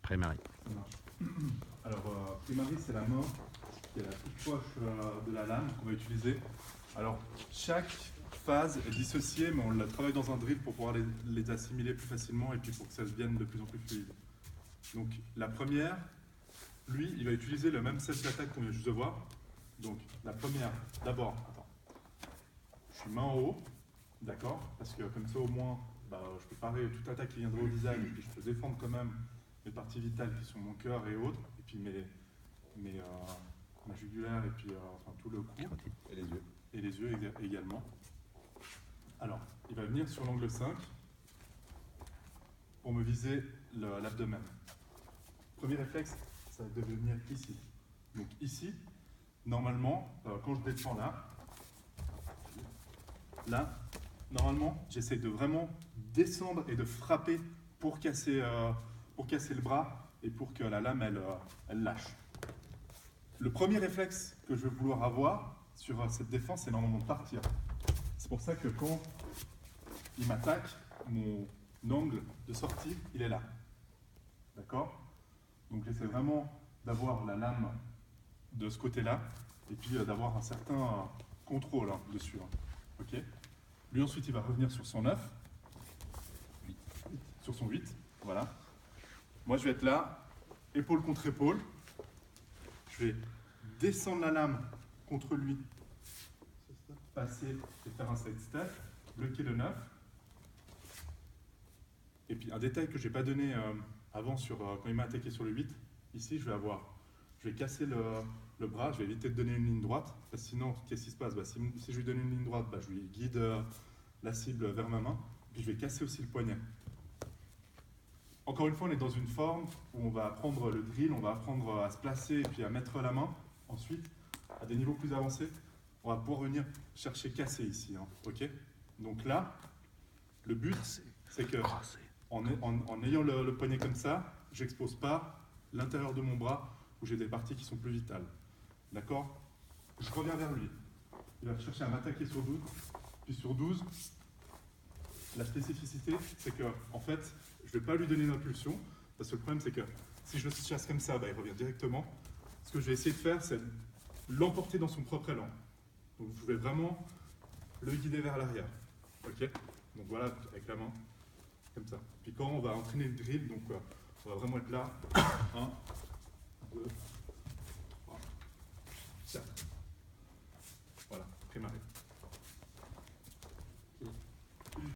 Primary. Ça marche. Alors, primary, c'est la main qui est la plus proche de la lame qu'on va utiliser. Alors, chaque phase est dissociée, mais on la travaille dans un drill pour pouvoir les assimiler plus facilement et puis pour que ça devienne de plus en plus fluide. Donc, la première, lui, il va utiliser le même set d'attaque qu'on vient juste de voir. Donc, la première, d'abord, je suis main en haut, d'accord, parce que comme ça, au moins, je peux parer toute attaque qui viendrait au visage et puis je peux défendre quand même mes parties vitales qui sont mon cœur et autres, et puis ma jugulaire et puis enfin, tout le cou. Et les yeux. Et les yeux également. Alors, il va venir sur l'angle 5 pour me viser l'abdomen. Premier réflexe, ça va devenir ici. Donc ici, normalement, quand je descends là, normalement, j'essaie de vraiment descendre et de frapper pour casser le bras et pour que la lame, elle lâche. Le premier réflexe que je vais vouloir avoir sur cette défense, c'est normalement de partir. C'est pour ça que quand il m'attaque, mon angle de sortie, il est là. D'accord? Donc j'essaie vraiment d'avoir la lame de ce côté-là et puis d'avoir un certain contrôle dessus. Ok? Lui ensuite, il va revenir sur son 9, sur son 8, voilà. Moi, je vais être là, épaule contre épaule. Je vais descendre la lame contre lui, passer et faire un side step, bloquer le 9. Et puis un détail que je n'ai pas donné avant quand il m'a attaqué sur le 8, ici je vais casser le bras, je vais éviter de donner une ligne droite, parce que sinon qu'est-ce qui se passe? Si je lui donne une ligne droite, je lui guide la cible vers ma main, puis je vais casser aussi le poignet. Encore une fois, on est dans une forme où on va apprendre le drill, on va apprendre à se placer et puis à mettre la main. Ensuite, à des niveaux plus avancés, on va pouvoir venir chercher casser ici. Ok? Donc là, le but, c'est que en ayant le poignet comme ça, je n'expose pas l'intérieur de mon bras où j'ai des parties qui sont plus vitales. D'accord? Je reviens vers lui. Il va chercher à m'attaquer sur 12. Puis sur 12, la spécificité, c'est que en fait, je ne vais pas lui donner une impulsion, parce que le problème, c'est que si je le chasse comme ça, il revient directement. Ce que je vais essayer de faire, c'est l'emporter dans son propre élan. Donc je vais vraiment le guider vers l'arrière. Ok? Donc voilà, avec la main, comme ça. Puis quand on va entraîner le drill, donc on va vraiment être là. 1, 2, 3, 4. Voilà, primary.